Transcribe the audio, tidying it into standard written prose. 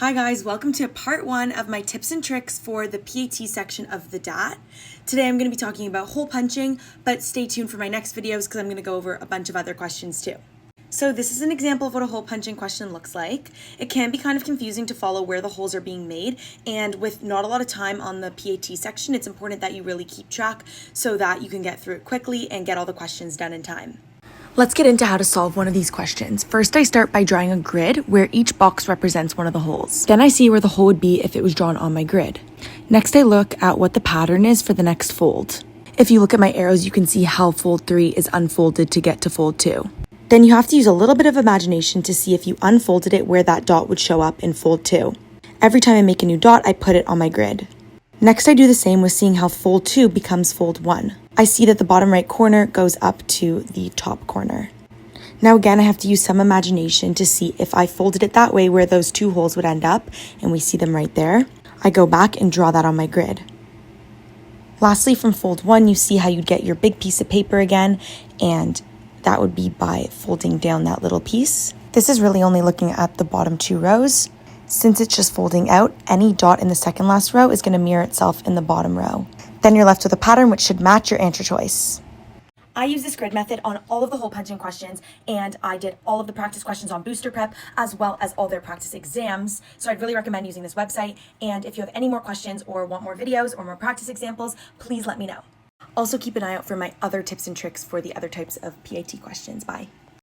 Hi guys, welcome to part 1 of my tips and tricks for the PAT section of the DAT. Today I'm going to be talking about hole punching, but stay tuned for my next videos because I'm going to go over a bunch of other questions too. So this is an example of what a hole punching question looks like. It can be kind of confusing to follow where the holes are being made, and with not a lot of time on the PAT section, it's important that you really keep track so that you can get through it quickly and get all the questions done in time. Let's get into how to solve one of these questions. First, I start by drawing a grid where each box represents one of the holes. Then I see where the hole would be if it was drawn on my grid. Next, I look at what the pattern is for the next fold. If you look at my arrows, you can see how fold 3 is unfolded to get to fold 2. Then you have to use a little bit of imagination to see if you unfolded it where that dot would show up in fold 2. Every time I make a new dot, I put it on my grid. Next, I do the same with seeing how fold 2 becomes fold 1. I see that the bottom right corner goes up to the top corner. Now again, I have to use some imagination to see if I folded it that way where those two holes would end up, and we see them right there. I go back and draw that on my grid. Lastly, from fold 1, you see how you'd get your big piece of paper again, and that would be by folding down that little piece. This is really only looking at the bottom 2 rows. Since it's just folding out, any dot in the second last row is going to mirror itself in the bottom row. Then you're left with a pattern which should match your answer choice. I use this grid method on all of the hole punching questions, and I did all of the practice questions on Booster Prep as well as all their practice exams. So I'd really recommend using this website. And if you have any more questions or want more videos or more practice examples, please let me know. Also keep an eye out for my other tips and tricks for the other types of PAT questions. Bye.